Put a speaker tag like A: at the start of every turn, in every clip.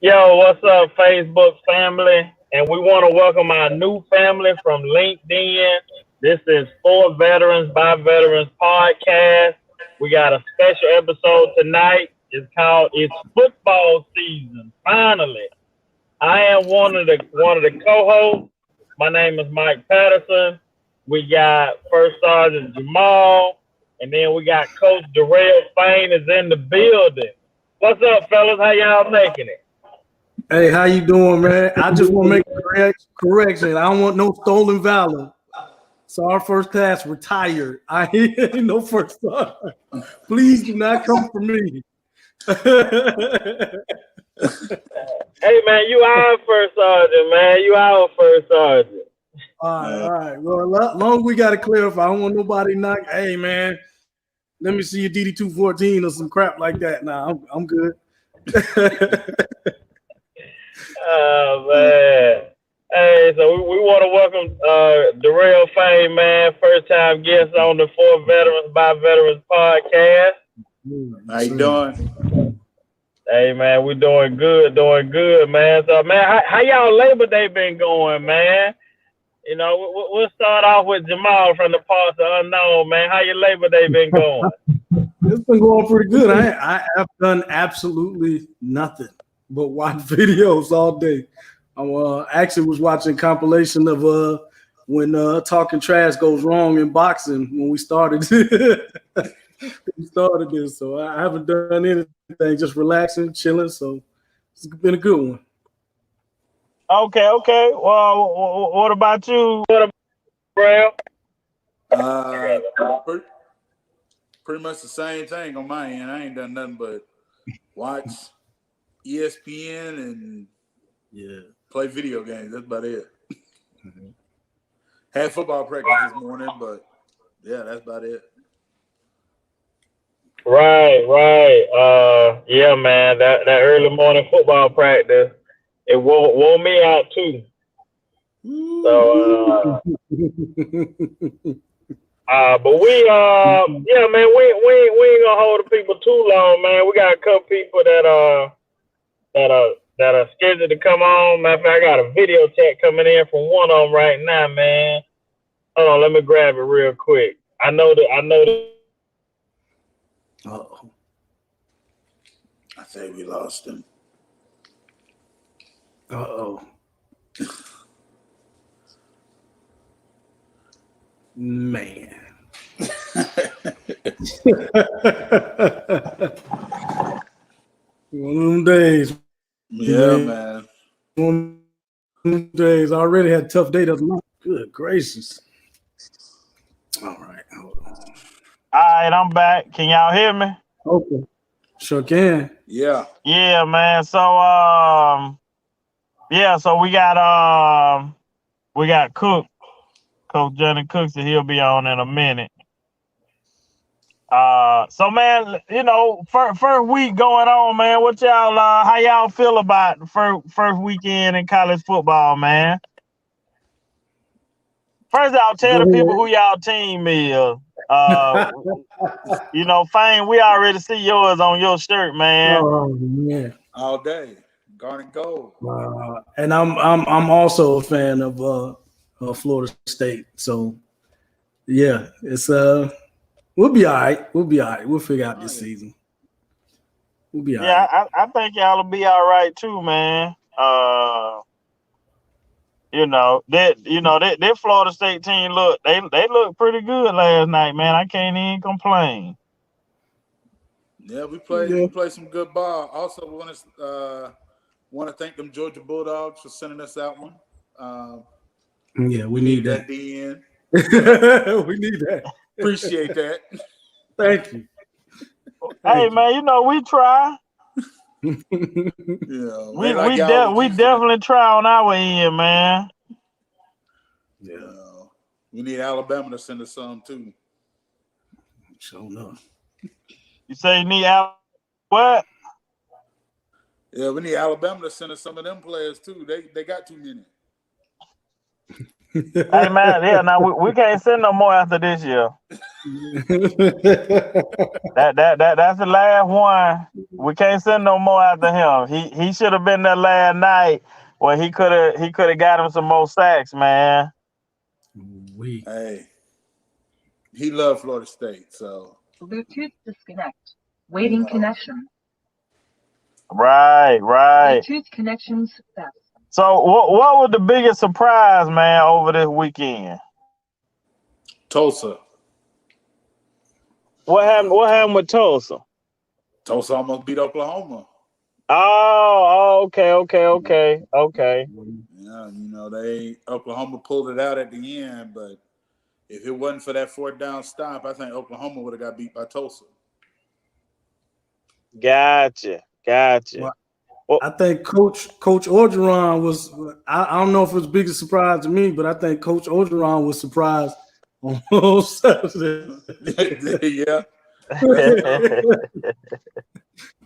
A: Yo, what's up, Facebook family? And we want to welcome our new family from LinkedIn. This is For Veterans by Veterans podcast. We got a special episode tonight. It's called It's Football Season. Finally, I am one of the co-hosts. My name is Mike Patterson. We got First Sergeant Jamal, and then we got Coach Darrell Fain is in the building. What's up, fellas? How y'all making it?
B: Hey, how you doing, man? I just want to make a correction. I don't want no stolen valor. So our first class retired. I ain't no first class. Please do not come for me.
A: Hey man, you our first sergeant, man. You our first sergeant.
B: All right. Well, long as we got to clarify. I don't want nobody knock. Hey man, let me see your DD 214 or some crap like that. Nah, I'm good.
A: Oh man. Hey, so we want to welcome Darrell Fain, man, first time guest on the For Veterans by Veterans podcast.
C: How you doing?
A: Hey man, we doing good, man. So man, how y'all Labor Day been going, man? You know, we'll start off with Jamal from the parts of unknown, man. How your Labor Day been going?
B: It's been going pretty good. I have done absolutely nothing but watch videos all day. I actually was watching a compilation of when talking trash goes wrong in boxing when we started. We started this, so I haven't done anything, just relaxing, chilling. So it's been a good one.
A: Okay. Well, what about you? What about
C: pretty much the same thing on my end. I ain't done nothing but watch ESPN and play video games. That's about it. Mm-hmm. Had football practice this morning, but yeah, that's about it.
A: Right. Yeah, man. That early morning football practice, it wore me out too. So, but yeah, man, we ain't gonna hold the people too long, man. We got a couple people that are scheduled to come on. Matter of fact, I got a video chat coming in from one of them right now, man. Hold on, let me grab it real quick. I know that.
C: Uh-oh. I think we lost him.
B: Uh-oh. Man. One of them days.
C: Yeah, man.
B: One of them days. I already had a tough day. Good gracious. All right. Hold on.
A: All right, I'm back. Can y'all hear me?
B: Okay. Sure can.
C: Yeah.
A: Yeah, man. So so we got Cook, Coach Johnny Cook, so he'll be on in a minute. So man, you know, first week going on, man. What y'all how y'all feel about the first weekend in college football, man? First, I'll tell the people who y'all team is. You know, Fame, we already see yours on your shirt, man.
B: Oh man,
C: all day, garnet gold.
B: And I'm also a fan of Florida State. So yeah, it's we'll be all right. We'll figure out this season. We'll be all right.
A: Yeah, I think y'all will be all right too, man. That Florida State team they look pretty good last night, man. I can't even complain.
C: Yeah, we played some good ball. Also, want to thank them Georgia Bulldogs for sending us that one.
B: Yeah, we need that.
C: DN.
B: We need that.
C: Appreciate that.
B: Thank you.
A: Hey, man, you know we try.
C: Yeah,
A: we definitely try on our end, man.
C: Yeah, we need Alabama to send us some too.
B: Sure enough.
A: You say you need what?
C: Yeah, we need Alabama to send us some of them players too. They got too many.
A: Hey man, yeah, now we can't send no more after this year. That's the last one. We can't send no more after him. He should have been there last night. Well, he could have got him some more sacks, man.
C: Hey, he loved Florida State, so
D: Bluetooth disconnect. Waiting connection.
A: Right.
D: Bluetooth connection success.
A: So what was the biggest surprise, man, over this weekend?
C: Tulsa.
A: What happened with Tulsa?
C: Tulsa almost beat Oklahoma.
A: Oh, okay.
C: Yeah, Oklahoma pulled it out at the end, but if it wasn't for that fourth down stop, I think Oklahoma would have got beat by Tulsa.
A: Gotcha.
B: Well, I think Coach Orgeron was. I don't know if it was the biggest surprise to me, but I think Coach Orgeron was surprised on Saturday.
C: Yeah.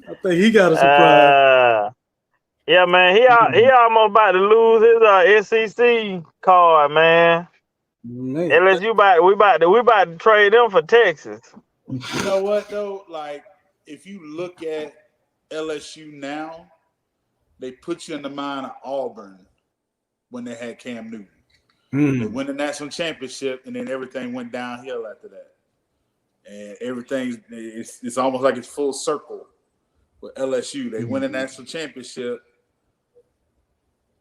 B: I think he got a surprise.
A: Yeah, man. He almost about to lose his SEC card, man. LSU we about to trade them for Texas.
C: You know what though? Like, if you look at LSU now, they put you in the mind of Auburn when they had Cam Newton. They win the national championship, and then everything went downhill after that. And it's almost like it's full circle with LSU. They win the national championship.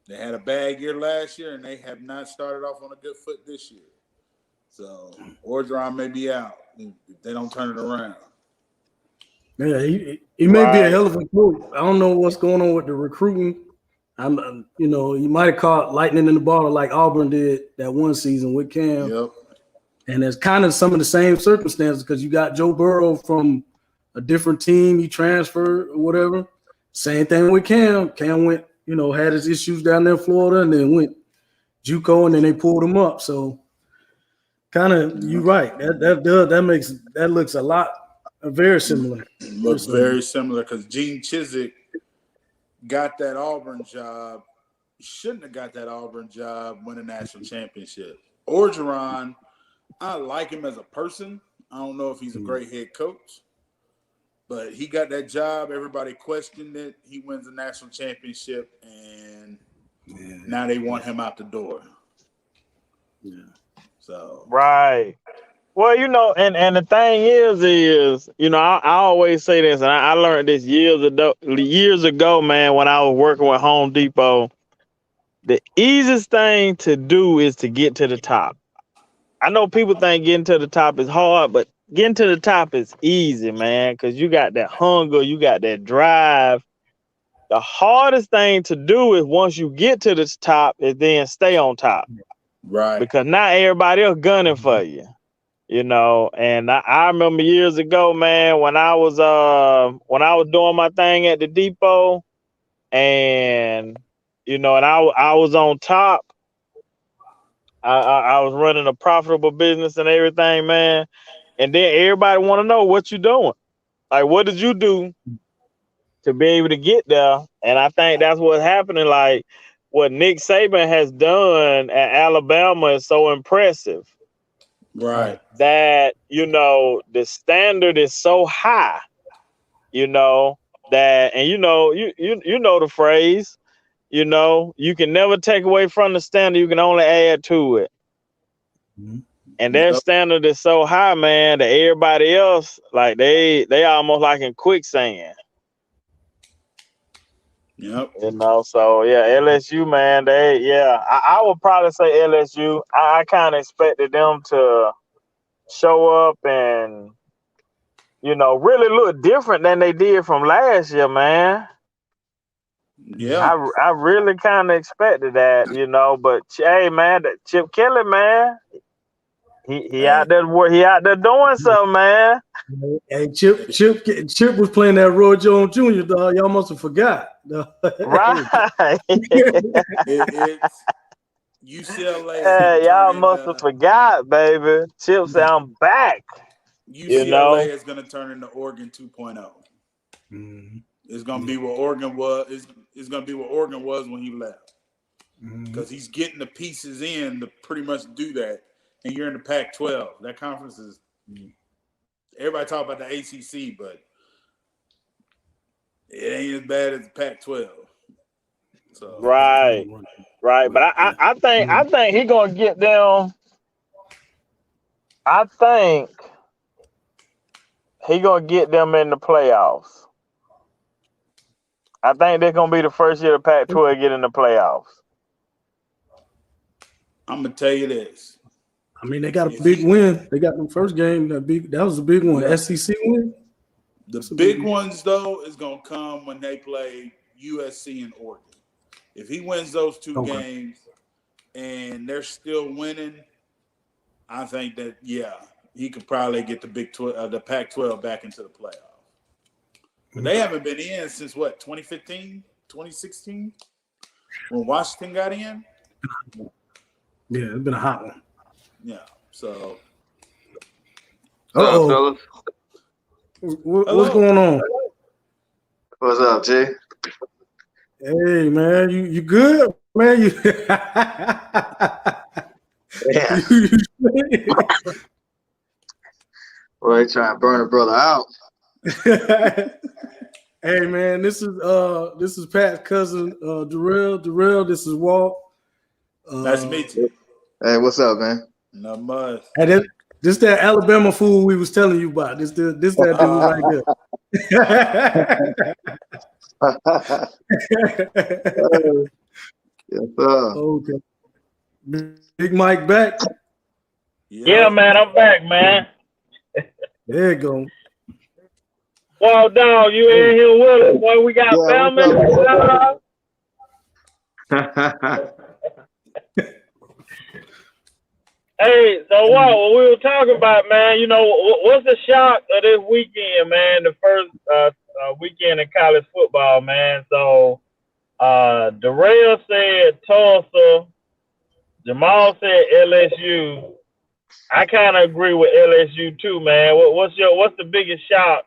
C: They had a bad year last year, and they have not started off on a good foot this year. So Orgeron may be out if they don't turn it around.
B: Yeah, he may be a hell of a coach. I don't know what's going on with the recruiting. He might have caught lightning in the bottle like Auburn did that one season with Cam.
C: Yep.
B: And it's kind of some of the same circumstances because you got Joe Burrow from a different team. He transferred or whatever. Same thing with Cam. Cam went, had his issues down there in Florida and then went JUCO and then they pulled him up. So kind of, you're right. That looks a lot very similar.
C: Looks very similar because Gene Chizik got that Auburn job. Shouldn't have got that Auburn job, win a national championship. Orgeron, I like him as a person. I don't know if he's a great head coach, but he got that job. Everybody questioned it. He wins a national championship, and now they want him out the door.
B: Yeah.
C: So
A: right. Well, and the thing is, I always say this, and I learned this years ago, man, when I was working with Home Depot. The easiest thing to do is to get to the top. I know people think getting to the top is hard, but getting to the top is easy, man, because you got that hunger, you got that drive. The hardest thing to do is once you get to the top is then stay on top.
C: Right.
A: Because not everybody else gunning for you. And I remember years ago, man, when I was doing my thing at the depot, and and I was on top. I was running a profitable business and everything, man. And then everybody want to know what you doing. Like, what did you do to be able to get there? And I think that's what's happening. Like, what Nick Saban has done at Alabama is so impressive.
C: Right.
A: That, the standard is so high, that, and you know the phrase, you can never take away from the standard, you can only add to it.
B: Mm-hmm.
A: And their standard is so high, man, that everybody else, like they almost like in quicksand.
C: Yep.
A: So yeah, LSU, man, I would probably say LSU. I kind of expected them to show up and, really look different than they did from last year, man.
C: Yeah.
A: I really kind of expected that, but hey, man, Chip Kelly, man, he out there doing something, man.
B: Hey, Chip was playing that Roy Jones Jr., dog. Y'all must have forgot.
A: Right.
C: It's UCLA.
A: Hey, y'all must have forgot, baby. Chip said, I'm back.
C: UCLA is going to turn into Oregon 2.0.
B: Mm-hmm.
C: It's going to be what Oregon was. It's going to be what Oregon was when he left. Because he's getting the pieces in to pretty much do that. And you're in the Pac-12. That conference is Everybody talk about the ACC, but it ain't as bad as the Pac-12. So
A: Right. But I think he gonna get them. I think he gonna get them in the playoffs. I think they're gonna be the first year the Pac-12 get in the playoffs.
C: I'm gonna tell you this.
B: I mean, they got a big win. They got the first game. That was a big one.
C: Yeah.
B: SEC win.
C: The big ones, though, is going to come when they play USC and Oregon. If he wins those two games and they're still winning, I think that, he could probably get the Pac-12 back into the playoff. But they haven't been in since, 2015, 2016? When Washington got in?
B: Yeah, it's been a hot one.
C: Yeah, so.
B: Uh-oh. What's going on?
E: What's up, Jay?
B: Hey, man, you good, man?
E: Yeah. Well, they trying to burn a brother out.
B: Hey, man, this is Pat's cousin, Darrell. Darrell, this is Walt.
C: Nice to meet you.
E: Hey, what's up, man?
C: Not much.
B: Hey, this that Alabama fool we was telling you about. This that dude right there.
E: Yes, sir.
B: Okay. Big Mike back.
A: Yeah, man, I'm back, man.
B: There you go.
A: Well, dog, you in here with us? Boy, we got family. Hey, so what we were talking about, man, what's the shock of this weekend, man, the first weekend in college football, man? So Darrell said Tulsa, Jamal said LSU. I kind of agree with LSU too, man. What's the biggest shock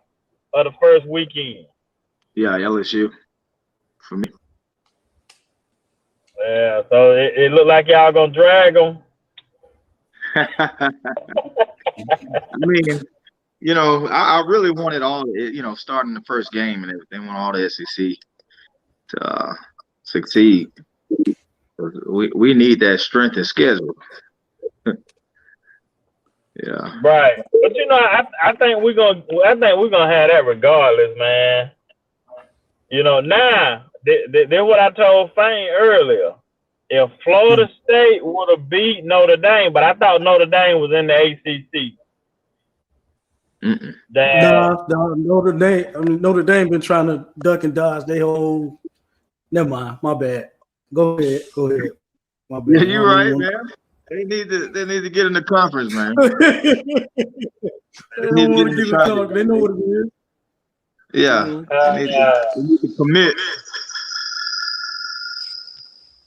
A: of the first weekend?
E: Yeah, LSU for me.
A: Yeah, so it looked like y'all gonna drag them.
E: I mean, I really wanted all, starting the first game and everything, want all the SEC to succeed. We need that strength and schedule. Yeah.
A: Right. But I think we're gonna have that regardless, man. Now that's what I told Fane earlier. If Florida State would have beat Notre Dame, but I thought Notre Dame was in the ACC.
B: No, Notre Dame. I mean, Notre Dame been trying to duck and dodge. Never mind. My bad. Go ahead. My bad.
E: Yeah, you're right, man. They need to get in the conference, man.
B: They don't want to give a talk. They know what it is.
E: Yeah. They need to commit.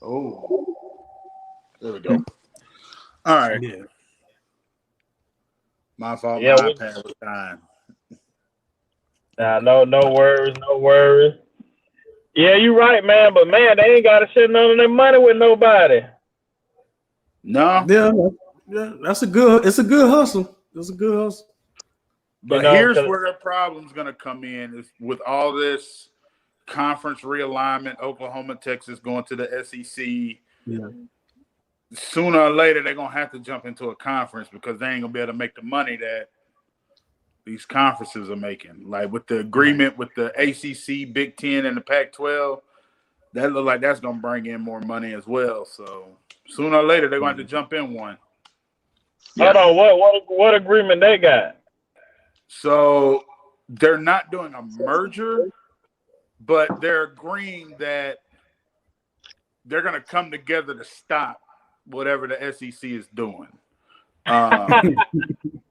C: Oh, there we go. All right.
B: Yeah.
C: My fault.
A: Yeah,
C: my iPad was dying.
A: No worries. Yeah, you're right, man. But man, they ain't got to share none of their money with nobody.
C: No.
B: Yeah, it's a good hustle.
C: But here's where the problem's going to come in is with all this conference realignment, Oklahoma, Texas going to the SEC.
B: Yeah.
C: Sooner or later, they're going to have to jump into a conference because they ain't going to be able to make the money that these conferences are making. Like with the agreement with the ACC, Big Ten, and the Pac-12, that look like that's going to bring in more money as well. So sooner or later, they're going to have to jump in one.
A: Hold on, what agreement they got?
C: So they're not doing a merger, but they're agreeing that they're going to come together to stop whatever the SEC is doing.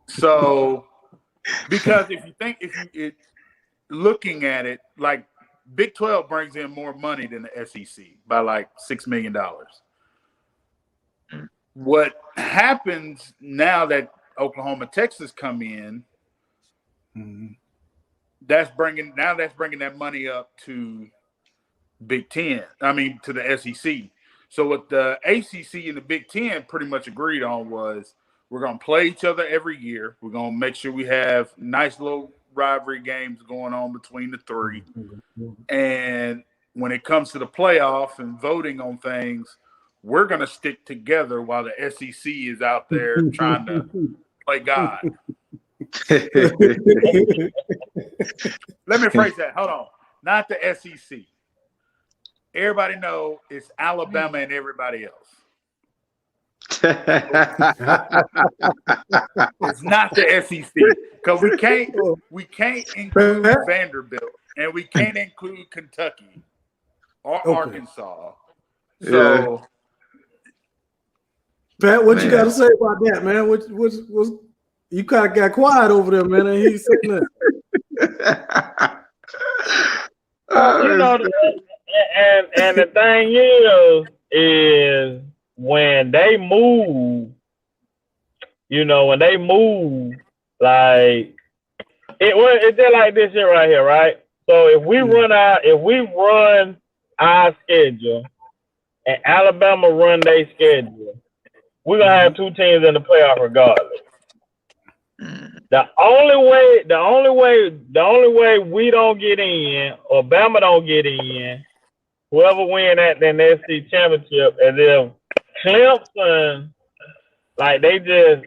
C: So, because if you looking at it, like Big 12 brings in more money than the SEC by like $6 million. What happens now that Oklahoma, Texas come in, that's bringing that money up to Big Ten. I mean, to the SEC. So what the ACC and the Big Ten pretty much agreed on was We're going to play each other every year. We're going to make sure we have nice little rivalry games going on between the three. And when it comes to the playoff and voting on things, we're going to stick together while the SEC is out there trying to play God. Let me phrase that. Hold on. Not the SEC. Everybody know it's Alabama and everybody else. It's not the SEC because we can't include Vanderbilt and we can't include Kentucky or Arkansas. So,
B: Pat, what you got to say about that, man? What you kind of got quiet over there, man? And he's sitting there.
A: You know, and the thing is when they move, like it's just like this shit right here, right? So if we run our schedule and Alabama run their schedule, we're gonna have two teams in the playoff regardless. The only way we don't get in or Bama don't get in, whoever win that SEC championship, is if Clemson, like they just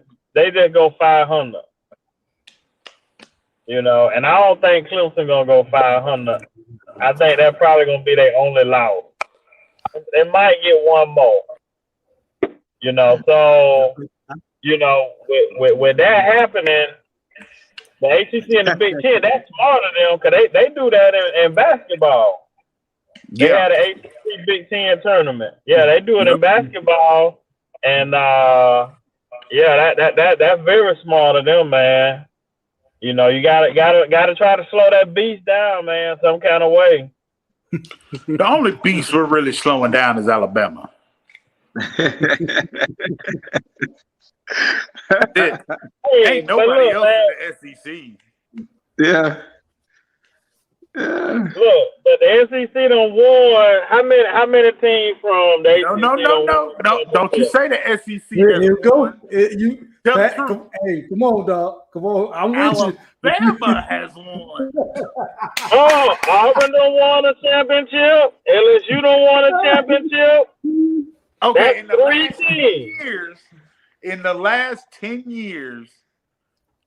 A: go 500. And I don't think Clemson gonna go 500. I think that's probably gonna be their only loss. They might get one more. So with that happening, the ACC and the Big Ten, that's smart of them because they do that in basketball. They had an ACC Big Ten tournament. Yeah, they do it in basketball, and that's very smart of them, man. You gotta try to slow that beast down, man, some kind of way.
C: The only beast we're really slowing down is Alabama. Ain't nobody else in the SEC.
E: Yeah.
A: Look, but the SEC done won. How many teams from the ACC?
C: No. Don't you say the SEC?
B: Here you go.
C: Pat,
B: hey, come on, dog. Come on. I'm with you.
C: Alabama has won.
A: Auburn don't want a championship. LSU don't want a championship.
C: Okay,
A: That's
C: in the last 10 years,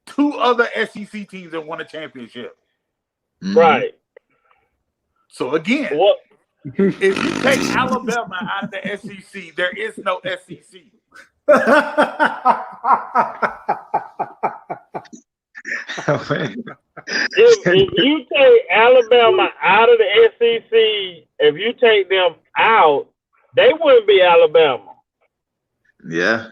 C: 2 other SEC teams have won a championship.
A: Right.
C: So again, if you take Alabama out of the SEC, there is no SEC.
A: If you take Alabama out of the SEC, if you take them out, they wouldn't be Alabama.
E: Yeah,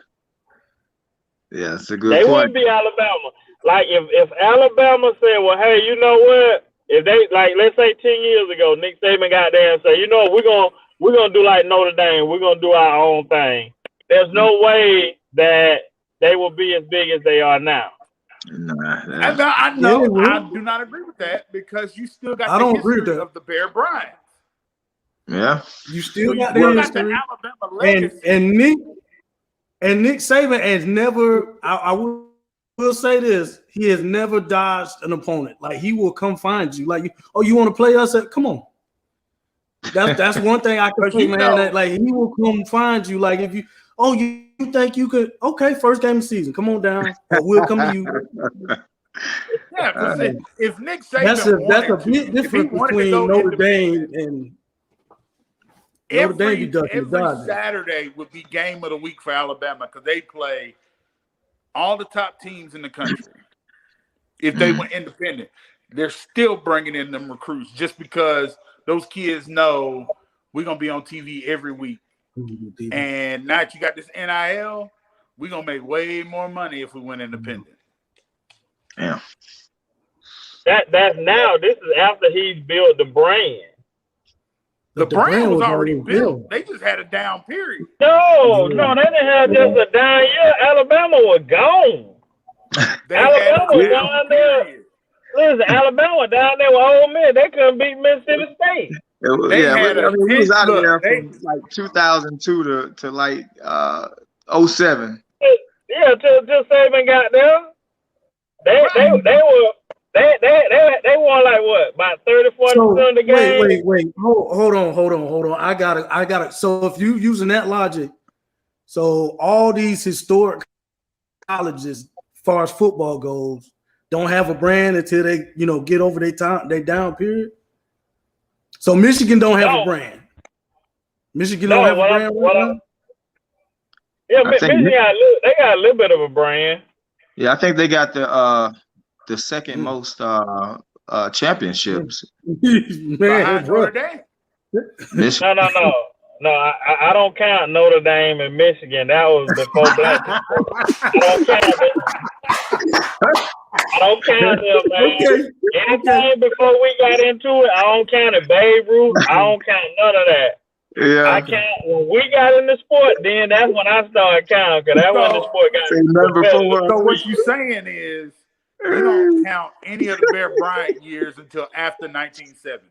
E: it's a good
A: point. They wouldn't be Alabama. Like if Alabama said, well, hey, you know what? If they let's say 10 years ago, Nick Saban got there and said, we're gonna do like Notre Dame, we're gonna do our own thing. There's no way that they will be as big as they are now.
C: I know. I do not agree with that because you still got the history of the Bear Bryant.
E: Yeah,
B: you still got the history.
C: Alabama legacy.
B: And Nick Saban has never. I will say this: he has never dodged an opponent. Like he will come find you. Like, you want to play us? Come on. That's one thing I can say, man. That like he will come find you. Like if you think you could? Okay, first game of the season. Come on down. We'll come to you.
C: Yeah, because if Nick Saban
B: that's a big difference between Notre Dame and Notre Dame.
C: Every Saturday would be game of the week for Alabama because they play all the top teams in the country. If they went independent, they're still bringing in them recruits just because those kids know we're gonna be on TV every week. And now that you got this NIL, we're gonna make way more money if we went independent.
E: Yeah.
A: That's now. This is after he's built the brand.
C: The brand was already built. They just had a down period.
A: No, they didn't have just a down year. Alabama was gone. Alabama was down there. Listen, Alabama down there with Ole Miss. They couldn't beat Mississippi State.
E: We was out of there from like 2002 to like 07.
A: Yeah, till Saban got there. They won like what, about 30-40% of the game.
B: Wait. Hold on. I got it. So if you using that logic, so all these historic colleges, as far as football goes, don't have a brand until they, get over their down period. So Michigan don't have a brand. Michigan don't have a brand right now?
A: Yeah, Michigan they got a little bit of a brand.
E: Yeah, I think they got the second most championships.
C: Man, Notre Dame.
A: No, I don't count Notre Dame and Michigan. That was before Black. I don't count them, man.
B: Okay.
A: Anything before we got into it, I don't count it. Babe Ruth, I don't count none of that.
E: Yeah.
A: I count when we got in the sport. Then that's when I started counting, because that's when the sport got.
C: So what you saying is you don't count any of the Bear Bryant years until after 1970.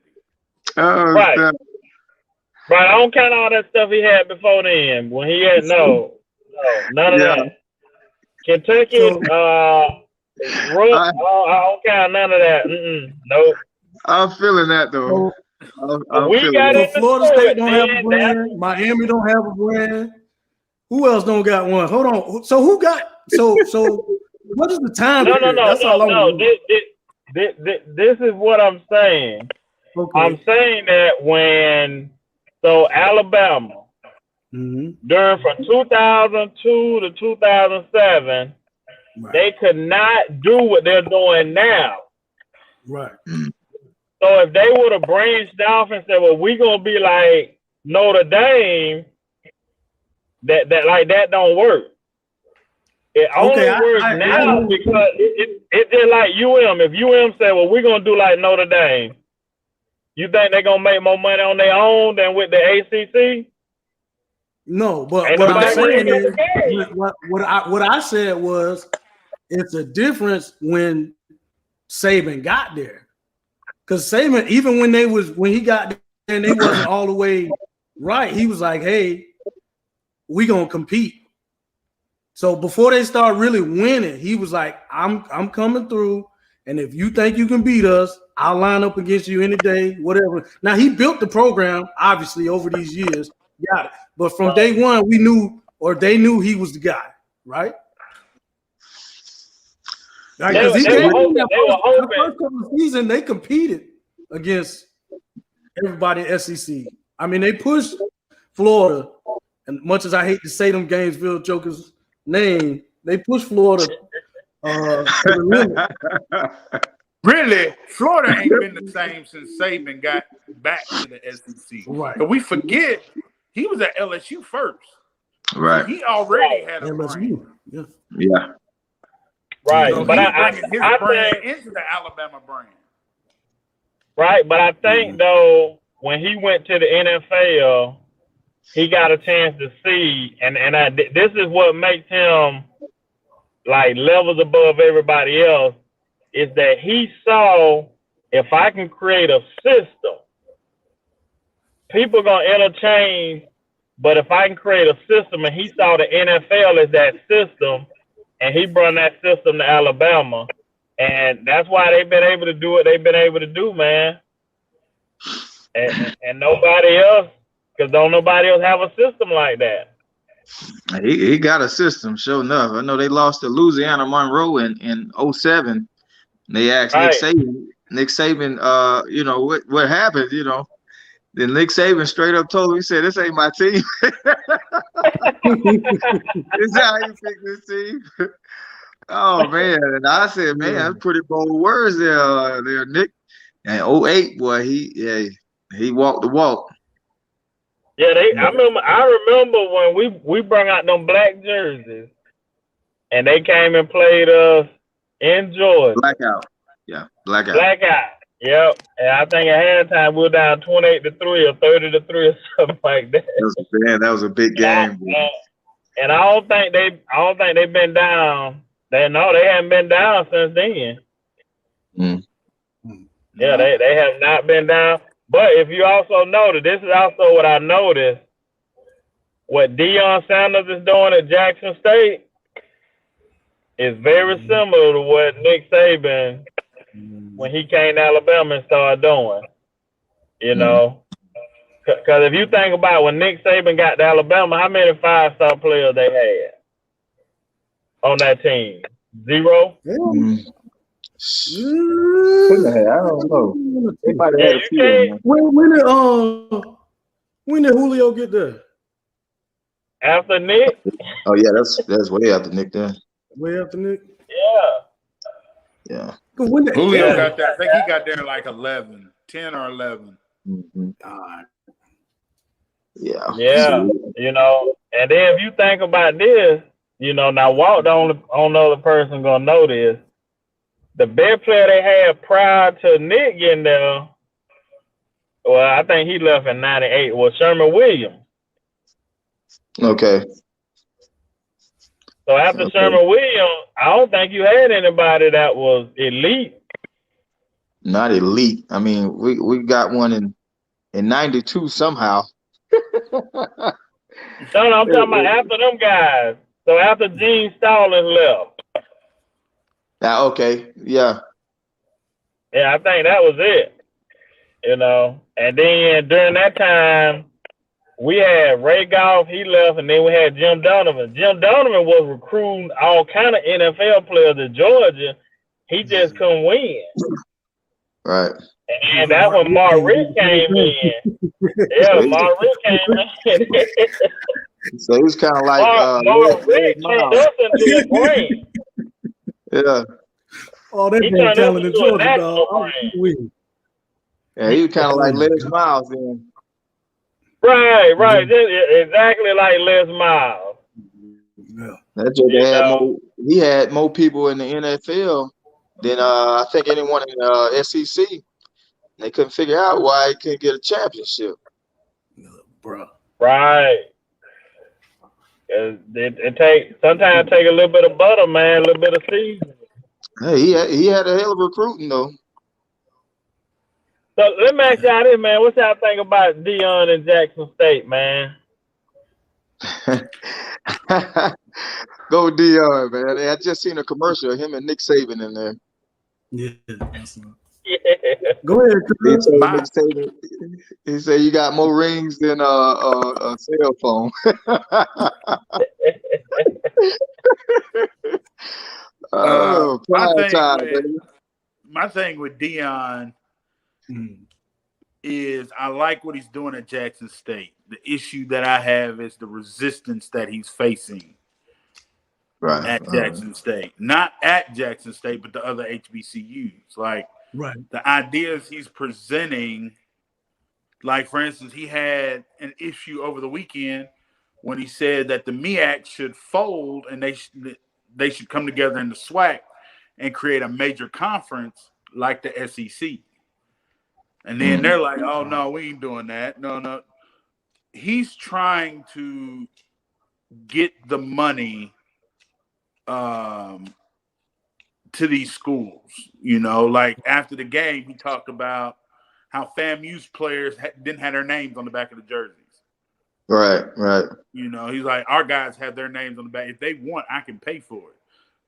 A: Right. Right. I don't count all that stuff he had before then. When he had none of that. Kentucky, I don't count none of that. Nope.
E: I'm feeling that though.
B: Florida State don't have a brand. Miami don't have a brand. Who else don't got one? Hold on. So who got? So what is the time?
A: No. This is what I'm saying. Okay. I'm saying that when Alabama during from 2002 to 2007, they could not do what they're doing now.
B: Right.
A: So if they would have branched off and said, "Well, we're gonna be like Notre Dame," that don't work. It only works now because it's just like UM. If UM said, "Well, we're gonna do like Notre Dame," you think they're gonna make more money on their own than with the ACC?
B: No, but what I'm saying is, what I said was, it's a difference when Saban got there. Because Saban, even when he got there and they wasn't all the way right, he was like, "Hey, we gonna compete." So before they start really winning, he was like, I'm coming through, and if you think you can beat us, I'll line up against you any day, whatever. Now he built the program, obviously, over these years. Got it. But from day one, we knew, or they knew, he was the guy, right? Because the first couple of seasons, they competed against everybody in SEC. I mean, they pushed Florida, and much as I hate to say them Gainesville Jokers name, they pushed Florida to the limit.
C: Really, Florida ain't been the same since Saban got back to the SEC.
B: Right.
C: But we forget he was at LSU first.
E: Right.
C: So he already had a brand.
E: Yeah.
A: Right.
C: So
A: but I
C: his brand into the Alabama brand.
A: Right. But I think though, when he went to the NFL, he got a chance to see, and this is what makes him like levels above everybody else, is that he saw, if I can create a system, people are going to interchange, but if I can create a system, and he saw the NFL as that system, and he brought that system to Alabama, and that's why they've been able to do what they've been able to do, man. And nobody else, because don't nobody else have a system like that.
E: He got a system, sure enough. I know they lost to Louisiana Monroe in 07. They asked Nick Saban, you know, what happened, you know. Then Nick Saban straight up told him, he said, "This ain't my team." This is how you pick this team. Oh, man. And I said, man, that's pretty bold words there, Nick. And 08, boy, he walked the walk.
A: Yeah, I remember when we brought out them black jerseys, and they came and played us in Georgia.
E: Blackout. Yeah, blackout.
A: Yep. And I think at halftime we were down 28-3 or 30-3 or something like that.
E: That was a big game.
A: And I don't think they've been down. They haven't been down since then. Yeah, they have not been down. But if you also notice, this is also what I noticed. What Deion Sanders is doing at Jackson State, is very similar to what Nick Saban, when he came to Alabama and started doing. You know, because if you think about when Nick Saban got to Alabama, how many 5-star players they had on that team? 0.
E: I don't know. They might have had a few.
B: When did Julio get there?
A: After Nick?
E: Oh yeah, that's way after Nick then.
B: Way after Nick?
E: Yeah.
C: Julio got there. I think he got there like 10 or 11.
A: Yeah. You know, and then if you think about this, you know, now Walt the only other person gonna know this. The best player they had prior to Nick getting there, well, I think he left in '98, was Sherman Williams.
E: Okay.
A: So after Sherman Williams, I don't think you had anybody that was elite.
E: Not elite. I mean, we got one in '92 somehow.
A: No, I'm talking about after them guys. So after Gene Stallings left.
E: Okay. Yeah.
A: Yeah, I think that was it. You know, and then during that time, we had Ray Goff, he left, and then we had Jim Donovan. Jim Donovan was recruiting all kind of NFL players to Georgia. He just couldn't win.
E: Right.
A: And that's when Mark Richt came in. Yeah, Mark Richt came in.
E: So it was kind of like
A: Mark Richt turned us into a brand.
E: Yeah.
B: Oh, that man talented Georgia, dog.
E: Yeah, he was kind of like Les Miles then.
A: Right. Exactly like Les Miles.
B: Yeah.
E: That Joker he had more people in the NFL than I think anyone in the SEC. They couldn't figure out why he couldn't get a championship.
B: Bro.
A: Right. It sometimes take a little bit of butter, man, a little bit of seasoning.
E: Hey, he had a hell of recruiting though.
A: So let me ask y'all this, man. What y'all think about Deion and Jackson State, man?
E: Go Deion, man. I just seen a commercial of him and Nick Saban in there.
B: Yeah. Go ahead, Chris.
E: He said you got more rings than a cell phone.
C: My thing with Deion is I like what he's doing at Jackson State. The issue that I have is the resistance that he's facing at Jackson State. Not at Jackson State, but the other HBCUs. Like the ideas he's presenting, like for instance, he had an issue over the weekend when he said that the MEAC should fold and they should come together in the SWAC and create a major conference like the SEC. And then they're like, oh, no, we ain't doing that. No. He's trying to get the money to these schools. You know, like after the game, he talked about how FAMU's players didn't have their names on the back of the jerseys.
E: Right.
C: You know, he's like, our guys have their names on the back. If they want, I can pay for it.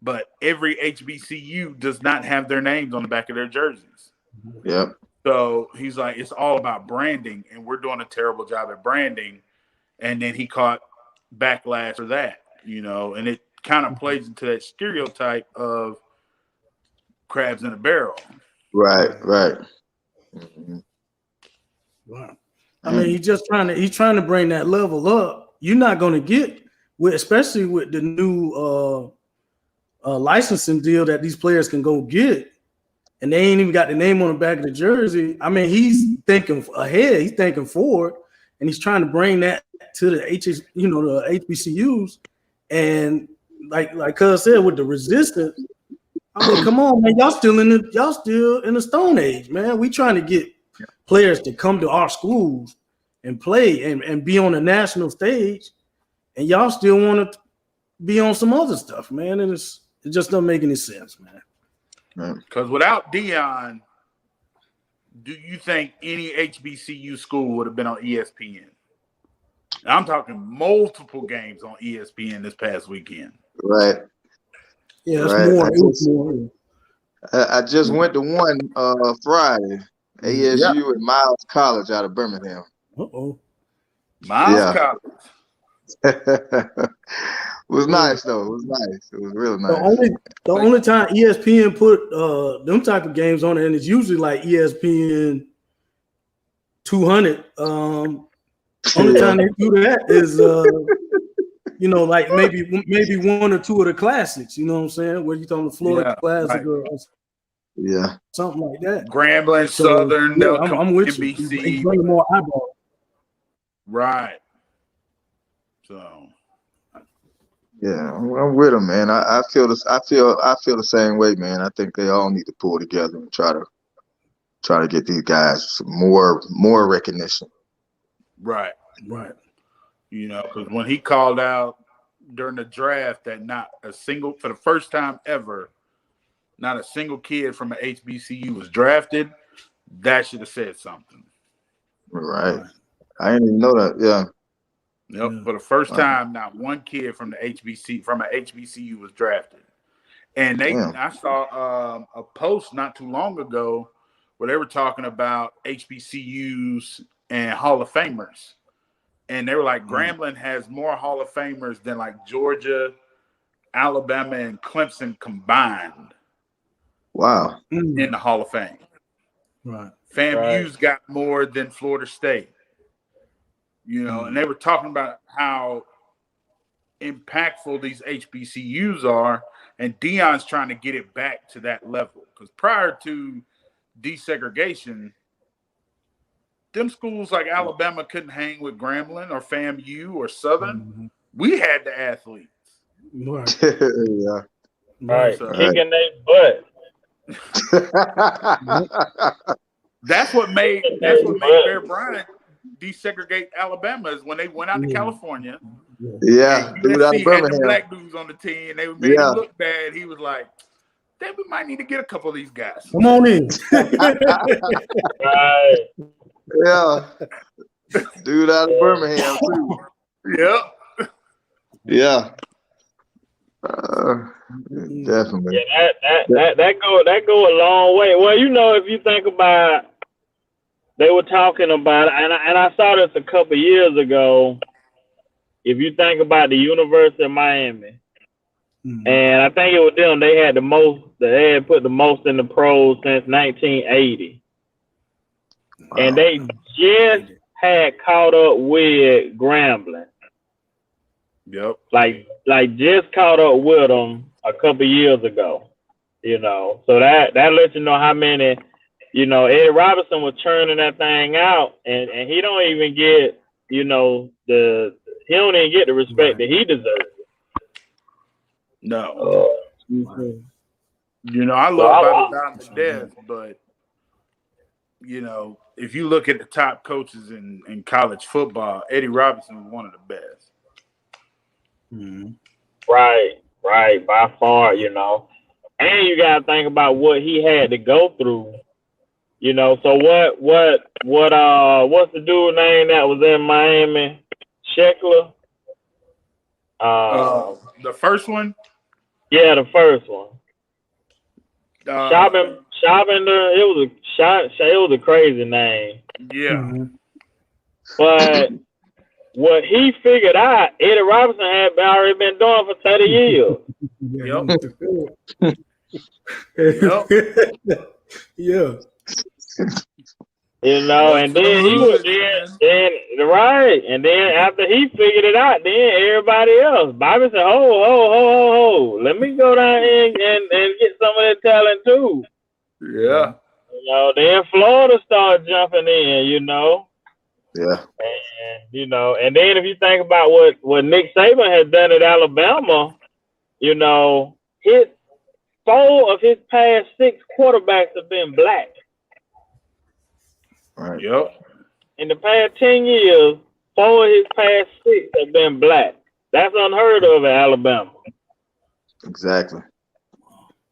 C: But every HBCU does not have their names on the back of their jerseys.
E: Yep.
C: So he's like, it's all about branding, and we're doing a terrible job at branding. And then he caught backlash for that, you know, and it kind of plays into that stereotype of crabs in a barrel.
E: Right.
B: Mm-hmm. Wow. I mean, he's trying to bring that level up. You're not going to get especially with the new licensing deal that these players can go get, and they ain't even got the name on the back of the jersey. I mean, he's thinking ahead, he's thinking forward, and he's trying to bring that to the the HBCUs. And like Cuz said, with the resistance, I mean, come on, man, y'all still in the Stone Age, man. We trying to get players to come to our schools and play and be on the national stage, and y'all still want to be on some other stuff, man. And it just doesn't make any sense, man.
C: Because without Deion, do you think any HBCU school would have been on ESPN? I'm talking multiple games on ESPN this past weekend.
E: Right.
B: Yeah, it's
E: Right.
B: more. It was more.
E: I just went to one Friday. ASU at Miles College out of Birmingham.
B: Uh-oh.
C: Miles College.
E: It was nice though. It was nice. It was really nice.
B: The only time ESPN put them type of games on it, and it's usually like ESPN 200. Only time they do that is you know, like maybe one or two of the classics. You know what I'm saying? Where you talking the Florida Classic or something like that.
C: Grambling, Southern,
B: yeah, I'm with
C: NBC.
B: you. He's bringing more eyeballs.
C: Right. So.
E: Yeah, I'm with him, man. I feel this. I feel the same way, man. I think they all need to pull together and try to get these guys more recognition.
C: Right.
B: Right.
C: You know, because when he called out during the draft that not a single, for the first time ever, not a single kid from an HBCU was drafted, that should have said something.
E: Right. I didn't even know that. Yeah.
C: Yep. Yeah. For the first time, not one kid from an HBCU was drafted. And I saw a post not too long ago where they were talking about HBCUs and Hall of Famers. And they were like, Grambling has more Hall of Famers than like Georgia, Alabama, and Clemson combined.
E: Wow.
C: In the Hall of Fame.
B: Right.
C: FAMU's got more than Florida State. You know, and they were talking about how impactful these HBCUs are, and Deion's trying to get it back to that level. Because prior to desegregation, them schools like Alabama couldn't hang with Grambling or FAMU or Southern. Mm-hmm. We had the athletes.
B: Right.
E: Yeah.
A: Right.
C: So,
A: kicking their butt.
C: That's what made Bear Bryant desegregate Alabama is when they went out to California.
E: Yeah.
C: USC had the black dudes on the team, and they made him look bad. He was like, we might need to get a couple of these guys.
B: Come on in.
A: Right.
E: Yeah. Dude out of Birmingham too.
C: Yep.
E: Yeah. Definitely.
A: Yeah, that go a long way. Well, you know, if you think about, they were talking about, and I saw this a couple years ago. If you think about the University of Miami, and I think it was them, they had the most. They had put the most in the pros since 1980, and they just had caught up with Grambling.
C: Yep.
A: Like just caught up with them a couple years ago, you know. So that lets you know how many, you know, Eddie Robinson was churning that thing out, and he don't even get, you know, he don't even get the respect that he deserves.
C: No. You know, I love Bobby Bowden to death, but you know, if you look at the top coaches in college football, Eddie Robinson was one of the best.
B: Mm-hmm.
A: Right, by far, you know. And you gotta think about what he had to go through, you know. So what's the dude name that was in Miami? Sheckler?
C: The first one?
A: Yeah, the first one. Schabinder, it was a crazy name.
C: Yeah.
B: Mm-hmm.
A: But what he figured out, Eddie Robinson had already been doing for 30 years.
C: Yep.
B: Yeah.
A: You know, and then he was and then after he figured it out, then everybody else. Bobby said, "Ho, let me go down and get some of that talent too."
C: Yeah.
A: You know, then Florida started jumping in. You know.
E: Yeah.
A: And you know, and then if you think about what Nick Saban has done at Alabama, you know, 4 of his past 6 quarterbacks have been black.
E: Right.
C: Yep.
A: In the past 10 years, 4 of his past 6 have been black. That's unheard of at Alabama.
E: Exactly.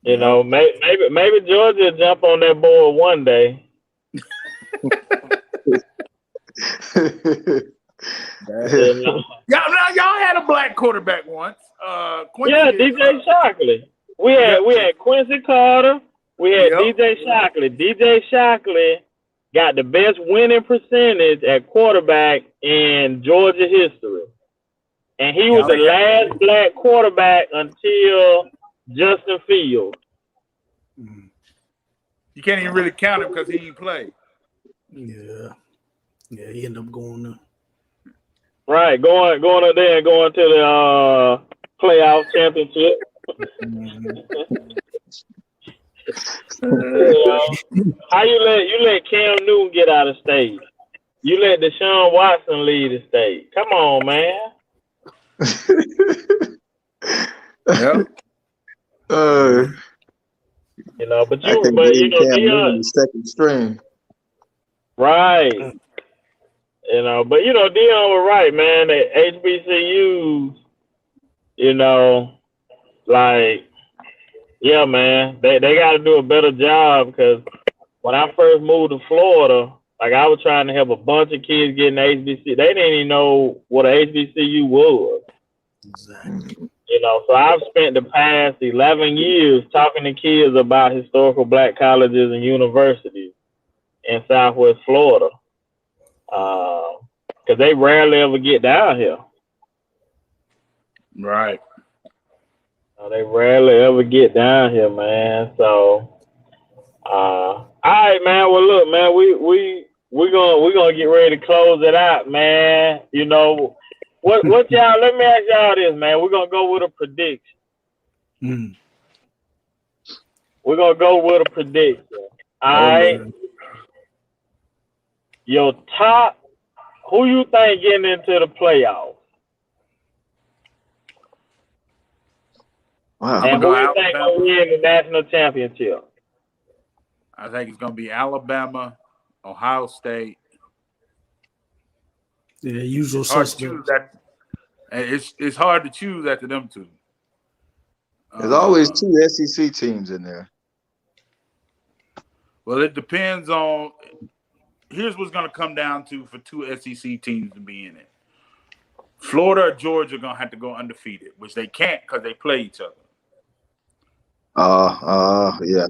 A: You know, maybe Georgia will jump on that board one day.
C: Y'all had a black quarterback once.
A: DJ Shockley. We had Quincy Carter. We had DJ Shockley. DJ Shockley got the best winning percentage at quarterback in Georgia history. And he was the last black quarterback until Justin Fields.
C: You can't even really count him because he didn't play.
B: Yeah, he ended up going there.
A: Right, going up there and going to the playoff championship. How you let Cam Newton get out of state? You let Deshaun Watson lead the state. Come on, man.
C: Yep.
A: But Deion,
E: second string.
A: right. But Deion was right, man. The HBCUs, yeah, man, they got to do a better job because when I first moved to Florida, I was trying to help a bunch of kids get an HBCU. They didn't even know what an HBCU was.
B: Exactly.
A: So I've spent the past 11 years talking to kids about historical black colleges and universities in Southwest Florida. Because they rarely ever get down here.
C: Right.
A: They rarely ever get down here, man. So, all right, man. Well, look, man, we're gonna get ready to close it out, man. What y'all? Let me ask y'all this, man. We're gonna go with a prediction. We're gonna go with a prediction. All right. Your top. Who you think getting into the playoffs?
E: Wow.
A: And who you think gonna win the national championship?
C: I think it's gonna be Alabama, Ohio State.
B: Yeah, usual suspects.
C: It's hard to choose after them two.
E: There's always two SEC teams in there.
C: Well, it depends on. Here's what's going to come down to for two SEC teams to be in it. Florida or Georgia are going to have to go undefeated, which they can't because they play each other.
E: Yeah.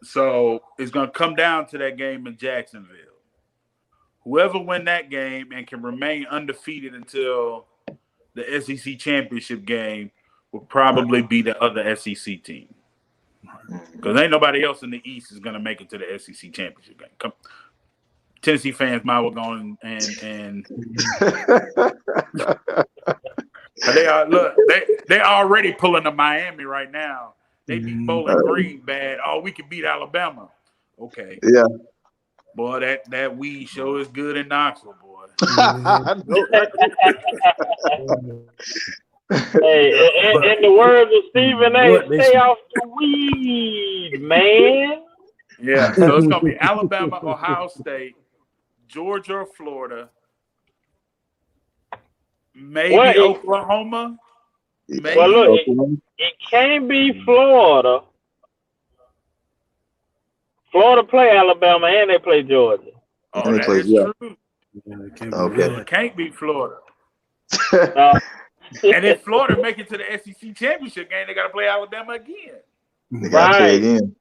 C: So it's going to come down to that game in Jacksonville. Whoever win that game and can remain undefeated until the SEC championship game will probably be the other SEC team. Because ain't nobody else in the East is going to make it to the SEC championship game. Tennessee fans might well go and they're already pulling to Miami right now. They beat Bowling Green bad. Oh, we can beat Alabama. Okay.
E: Yeah.
C: Boy, that weed show is good in Knoxville, boy.
A: Hey, in the words of Stephen A., stay off the weed, man.
C: Yeah, so it's gonna be Alabama, Ohio State, Georgia, or Florida, maybe Oklahoma. Maybe.
A: Well, look, it can't be Florida. Florida play Alabama and they play Georgia.
C: Oh, that is true.
E: Okay.
C: It can't be Florida. And if Florida make it to the SEC championship game, they got to play Alabama again.
E: They got to play again.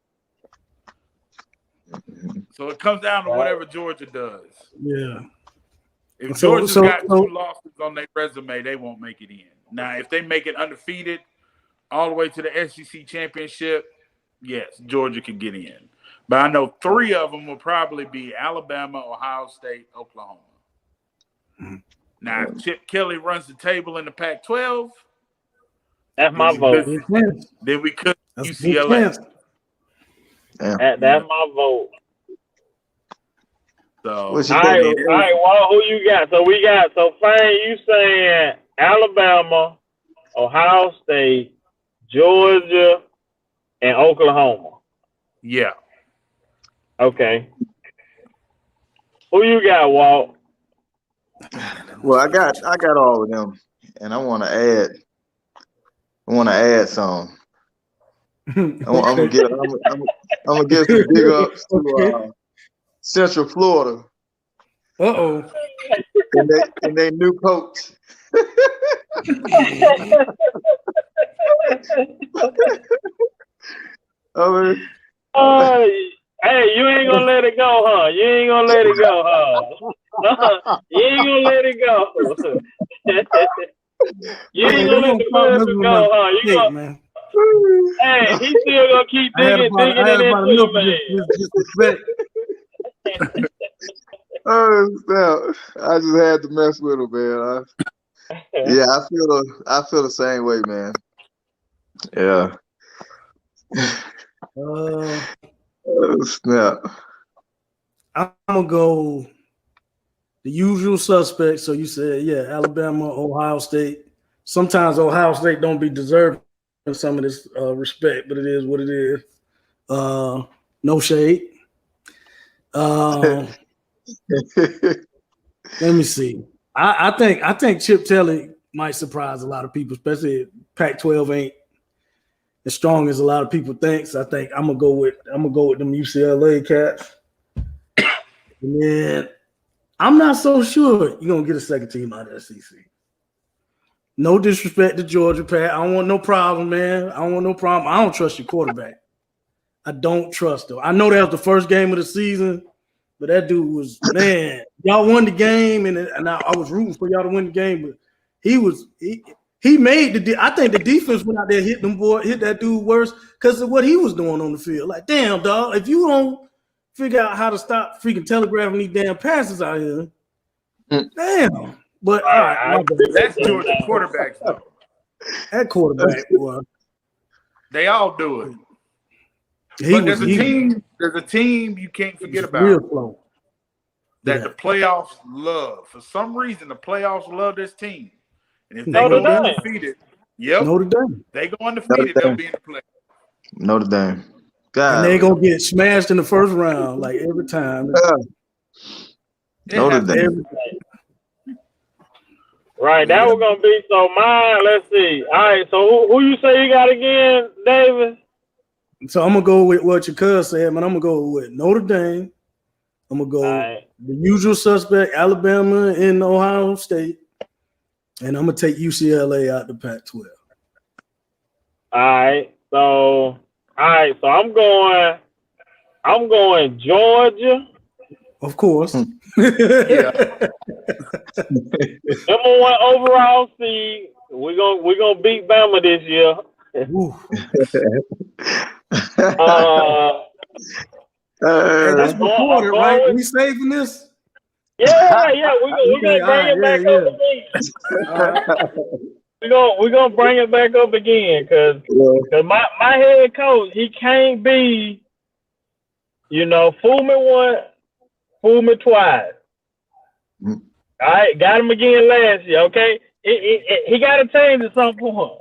C: So it comes down to whatever Georgia does.
B: Yeah.
C: If Georgia's got 2 losses on their resume, they won't make it in. Now, if they make it undefeated all the way to the SEC championship, yes, Georgia could get in. But I know 3 of them will probably be Alabama, Ohio State, Oklahoma. Now, if Chip Kelly runs the table in the Pac-12,
A: that's my vote.
C: Then we could UCLA.
A: That's my vote.
C: So,
A: all right, well, who you got? So Fane, you saying Alabama, Ohio State, Georgia, and Oklahoma?
C: Yeah.
A: Okay. Who you got, Walt?
E: Well, I got all of them, and I want to add some. I'm gonna give some big ups to Central Florida. And they new coach. Oh,
A: Hey, you ain't gonna let it go, huh? You ain't gonna let it go, huh? You ain't gonna let it go. You ain't gonna let the person go, huh? You
B: Hey,
A: gonna,
B: man.
A: hey, he still gonna keep
B: I had
A: digging
B: about
A: it
B: enough
A: into
B: of this disrespect.
E: oh, snap. I just had to mess with him, man. Yeah, I feel the same way, man. Yeah.
B: Uh,
E: Oh, snap.
B: I'm gonna go the usual suspects. So you said, yeah, Alabama, Ohio State. Sometimes Ohio State don't be deserving of some of this respect, but it is what it is. No shade. Let me see. I think Chip Kelly might surprise a lot of people, especially if Pac-12 ain't as strong as a lot of people think. So I think I'm gonna go with them UCLA cats. And then I'm not so sure you're gonna get a second team out of the SEC. No disrespect to Georgia, Pat. I don't want no problem, man. I don't want no problem. I don't trust your quarterback. I don't trust him. I know that was the first game of the season, but that dude was, man, y'all won the game, and I was rooting for y'all to win the game, but he made I think the defense went out there, hit that dude worse because of what he was doing on the field. Like, damn, dog, if you don't figure out how to stop freaking telegraphing these damn passes out here, damn. But all right,
C: That's Georgia quarterbacks though.
B: that quarterback, boy.
C: They all do it. But there's a team you can't forget about.
B: Real slow.
C: That the playoffs love. For some reason, the playoffs love this team. And if they
A: Notre
C: go
A: Dame.
C: undefeated, yep.
B: Notre Dame.
C: They go undefeated, they'll be in the playoffs.
E: Notre Dame. God.
B: And they gonna get smashed in the first round, like every time.
E: Notre Dame.
A: Right, that was gonna be so mine. Let's see. All right, so who you say you got again, David?
B: So I'm gonna go with what your cuz said, man. I'm gonna go with Notre Dame. I'm gonna go the usual suspect, Alabama and Ohio State, and I'm gonna take UCLA out the Pac-12.
A: All right, so I'm going Georgia.
B: Of course.
A: Number 1 overall seed. We're gonna beat Bama this year.
B: That's recorded, right? We saving this?
A: Yeah. We're gonna bring it back up again. We're gonna bring it back up again because my head coach, he can't be, fool me once, fool me twice. All right, got him again last year. Okay, he got to change at some point.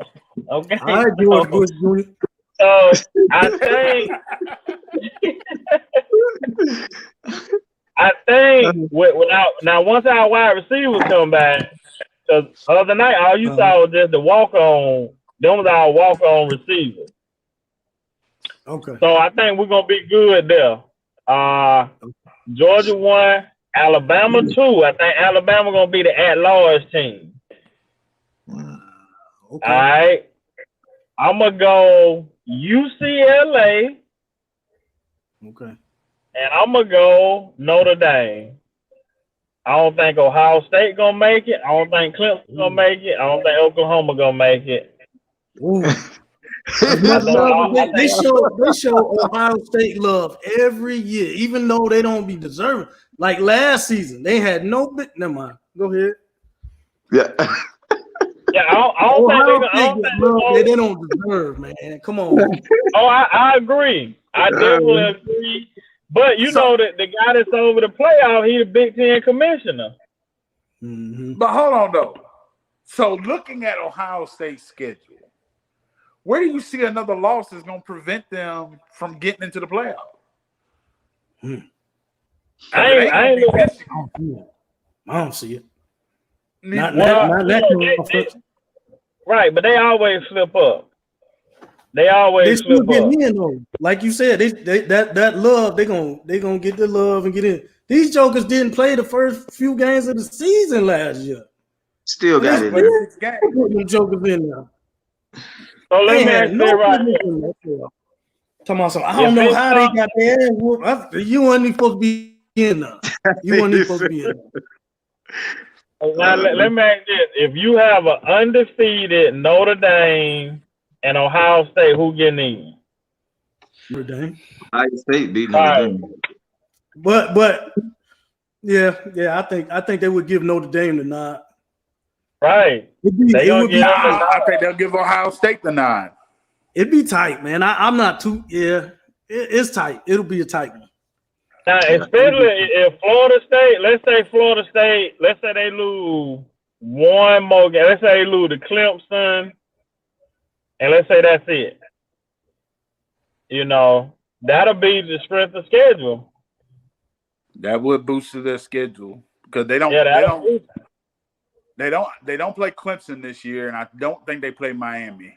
A: Okay,
B: all right, George Bush Jr.
A: So I think now once our wide receivers come back, because the other night all you saw was just the walk on. Them was our walk on receivers.
B: Okay.
A: So I think we're gonna be good there. Georgia 1, Alabama 2. I think Alabama gonna be the at-large team.
B: Okay.
A: All right. I'm gonna go UCLA.
B: Okay.
A: And I'm gonna go Notre Dame. I don't think Ohio State gonna make it. I don't think Clemson gonna make it. I don't think Oklahoma gonna make it.
B: They show Ohio State love every year, even though they don't be deserving. Like last season, they had no bit. Never mind. Go ahead.
E: Yeah.
A: Yeah, I don't think
B: they don't deserve, man. Come on.
A: Oh, I agree. I definitely agree. But you know that the guy that's over the playoff, he's a Big Ten commissioner.
B: Mm-hmm.
C: But hold on though. So looking at Ohio State's schedule, where do you see another loss is going to prevent them from getting into the playoff?
A: I
B: don't see it.
A: Right, but they always slip up. They
B: still
A: slip up.
B: In though. Like you said, that love, they gonna get the love and get in. These jokers didn't play the first few games of the season last year.
E: Still got it.
B: Put them jokers in there.
A: So let
B: They
A: me
B: had
A: ask
B: no
A: you right
B: business
A: here.
B: in that playoff. Talking about something. I don't know how they got their ass whooped. You weren't even supposed to be in there. You weren't even supposed to be in there.
A: Now let me ask this: if you have an undefeated Notre Dame and Ohio State, who getting in?
B: Notre Dame.
E: Ohio State beat Notre Dame.
B: But yeah, I think they would give Notre Dame the nod.
A: Right.
B: It would be tight.
C: I think they'll give Ohio State the nod.
B: It'd be tight, man. I'm not too. Yeah, it's tight. It'll be a tight one.
A: Now, especially if Florida State, let's say they lose one more game. Let's say they lose to Clemson, and let's say that's it. You know, that'll be the strength of schedule.
C: That would boost their schedule because they don't play Clemson this year, and I don't think they play Miami.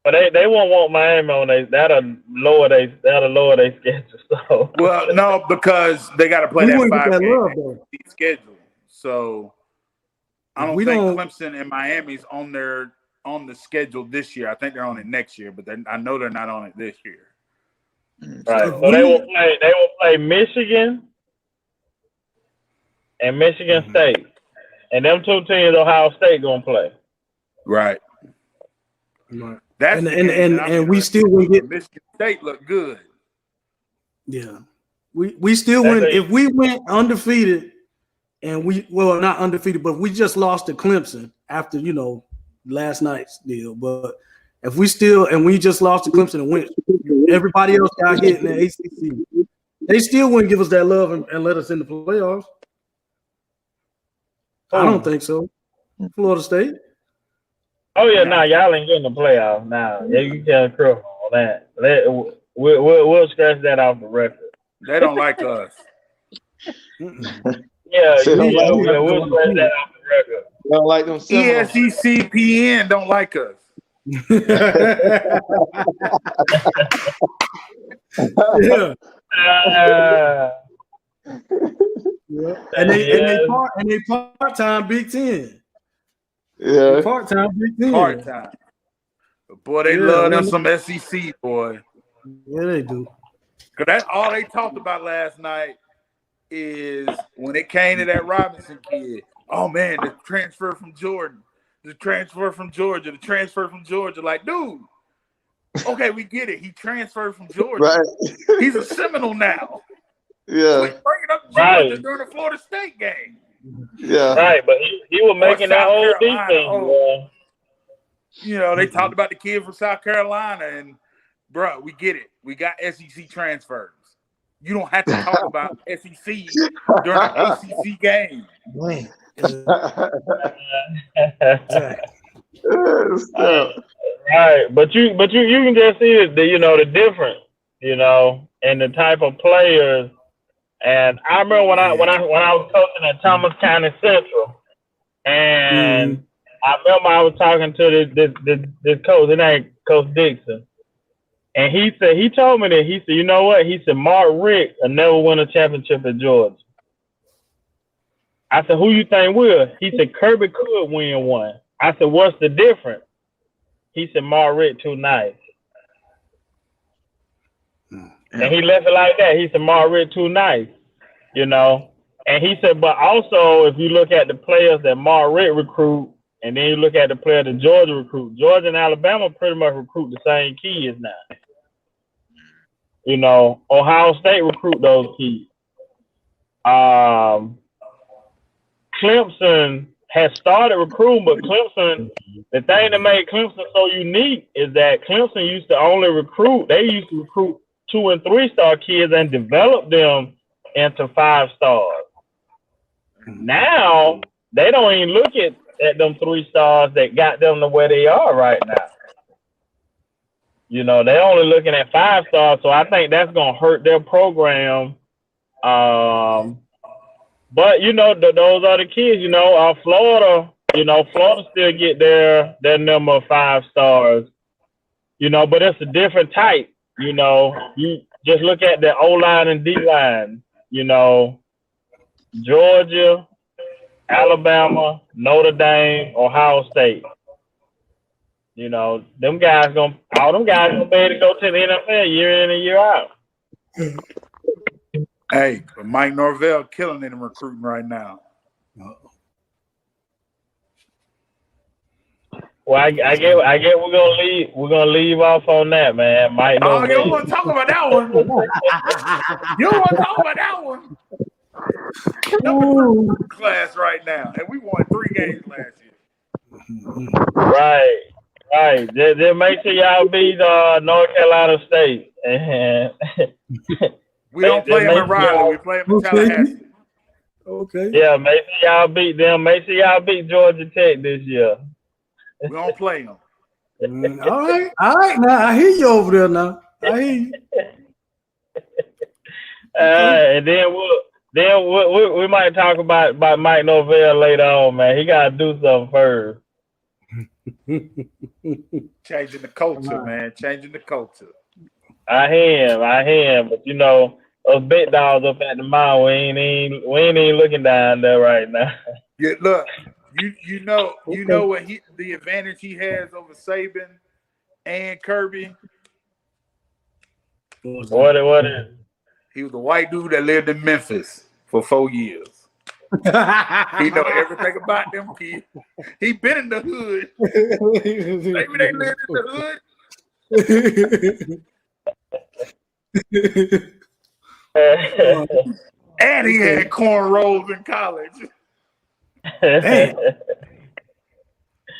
A: But they won't want Miami on that'll lower their schedule. So
C: well, no, because they got to play that 5-game schedule. So I don't think Clemson and Miami's on the schedule this year. I think they're on it next year, but I know they're not on it this year.
A: Right. So they will play Michigan and Michigan State. And them two teams Ohio State gonna play.
C: Right.
B: That's and we still will get
C: Michigan State look good.
B: Yeah. We still win if we went undefeated and not undefeated, but we just lost to Clemson after, last night's deal. But if we just lost to Clemson and went, everybody else got hit in the ACC, they still wouldn't give us that love and let us in the playoffs. I don't think so. Florida State.
A: Oh yeah, y'all ain't getting the playoffs now. Yeah, you can't crow on that. We'll scratch that off the record.
C: They don't like us.
A: We'll scratch that off the record.
E: They don't like them.
C: ESECPN don't like us.
B: And they part-time Big Ten.
E: Yeah,
B: part-time Big Ten.
C: Part-time. Boy, they love them some SEC, boy.
B: Yeah, they do.
C: Because that's all they talked about last night is when it came to that Robinson kid. Oh, man, the transfer from Jordan. The transfer from Georgia. Like, dude, okay, we get it. He transferred from Georgia.
E: Right.
C: He's a Seminole now.
E: Yeah.
C: Bring it up to Georgia during the Florida State game.
E: Yeah.
A: Right, but he was making that whole defense.
C: They talked about the kid from South Carolina, and, bro, we get it. We got SEC transfers. You don't have to talk about SEC during an ACC game.
A: Right, but you can just see the difference, and the type of players. And I remember when I was coaching at Thomas County Central, and I remember I was talking to this coach, his name Coach Dixon, and he told me that he said, you know what? He said Mark Richt will never win a championship at Georgia. I said, who you think will? He said Kirby could win one. I said, what's the difference? He said Mark Richt too nice. And he left it like that. He said Mark Richt too nice, And he said, but also if you look at the players that Mark Richt recruit, and then you look at the player that Georgia recruit, Georgia and Alabama pretty much recruit the same kids now. Ohio State recruit those kids. Clemson has started recruiting, but Clemson, the thing that made Clemson so unique is that Clemson used to only recruit 2 and 3 star kids and develop them into 5 stars. Now they don't even look at them 3 stars that got them to where they are right now. They're only looking at 5 stars, so I think that's gonna hurt their program. But those are the kids. Florida. Florida still get their number of 5 stars. But it's a different type. You just look at the O-line and D-line. Georgia, Alabama, Notre Dame, Ohio State. You know, all them guys gonna be able to go to the NFL year in and year out.
C: Hey, but Mike Norvell killing it in recruiting right now.
A: Well, I get we're gonna leave off on that, man. Mike
C: Oh, you don't
A: Norvell.
C: want to talk about that one. You don't want to talk about that one. Number 3 class right now, and we won 3 games last year.
A: Right. Then make sure y'all beat North Carolina State. And
C: we don't play them in Raleigh. We play them in Tallahassee.
B: Okay.
A: Yeah, make sure y'all beat them. Make sure y'all beat Georgia Tech this year.
C: We don't play them.
B: All right. Now I hear you over there. Now I hear you.
A: And then we might talk about Mike Norvell later on, man. He gotta do something first.
C: Changing the culture, man. Changing the culture.
A: I hear him. But you know, those big dogs up at the mount, we ain't even looking down there right now.
C: Yeah, look, you know what the advantage he has over Saban and Kirby.
A: What is?
C: He was a white dude that lived in Memphis for 4 years. He know everything about them kids. He been in the hood. Maybe they lived in the hood. And he had cornrows in college.
B: Damn.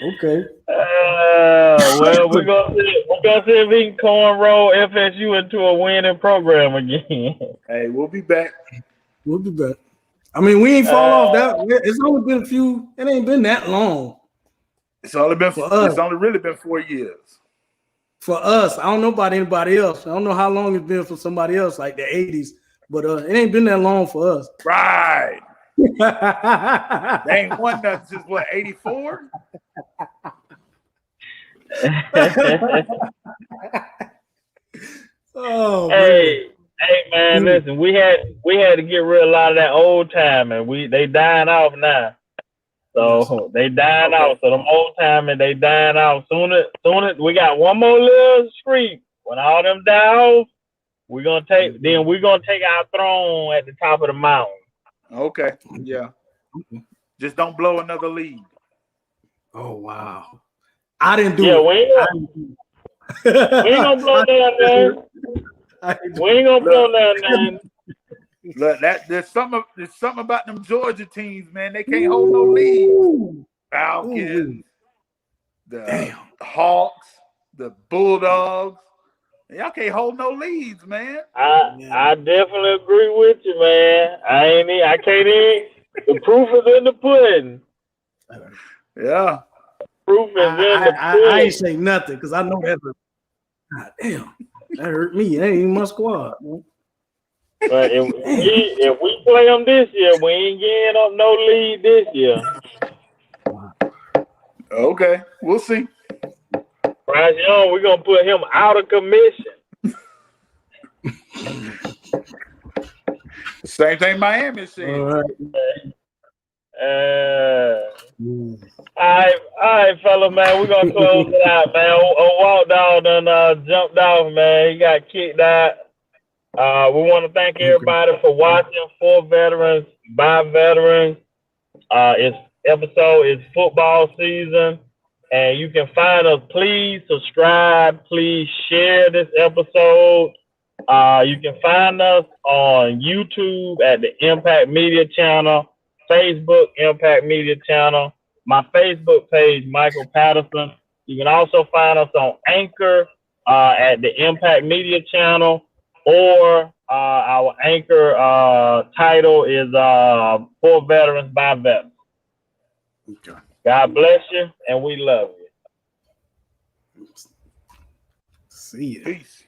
B: Okay.
A: Well, we're gonna see if we can cornroll FSU into a winning program again.
C: Hey, we'll be back.
B: We'll be back. I mean, we ain't fall off that. It's only been a few. It ain't been that long.
C: It's only been
B: for us.
C: It's only really been 4 years.
B: For us, I don't know about anybody else. I don't know how long it's been for somebody else, like the 80s. But it ain't been that long for us.
C: Right. They ain't won nothing since what, 84?
B: Oh,
A: hey man, listen, we had to get rid of a lot of that old time, and they dying off now. So they dying off. So them old time and they dying off. Soon as we got one more little streak. When all them die off, we're gonna take our throne at the top of the mountain.
C: Okay. Yeah. Just don't blow another lead.
B: Oh wow. I didn't do it.
A: Yeah, we ain't gonna blow down there. We ain't gonna blow down there.
C: Look, there's something about them Georgia teams, man. They can't hold no lead. Falcons, the Hawks, the Bulldogs. Y'all can't hold no leads, man.
A: I definitely agree with you, man. I can't even. The proof is in the pudding.
C: Yeah.
A: Proof is in the pudding.
B: I ain't saying nothing because I know that. God damn, that hurt me. That ain't my squad. Man.
A: But if we play them this year, we ain't getting up no lead this year.
C: Okay, we'll see.
A: Bryce Young, we're gonna put him out of commission.
C: Same thing Miami said.
B: All
A: right, fella, man. We're gonna close it out, man. Old Walt Dog done jumped off, man. He got kicked out. We want to thank everybody for watching. For Veterans, by Veterans. It's football season, and you can find us. Please subscribe. Please share this episode. You can find us on YouTube at the Impact Media channel, Facebook Impact Media channel, my Facebook page, Michael Patterson. You can also find us on Anchor at the Impact Media channel, or our Anchor title is For Veterans, by Veterans.
B: Okay.
A: God bless you, and we love you.
B: See you.
C: Peace.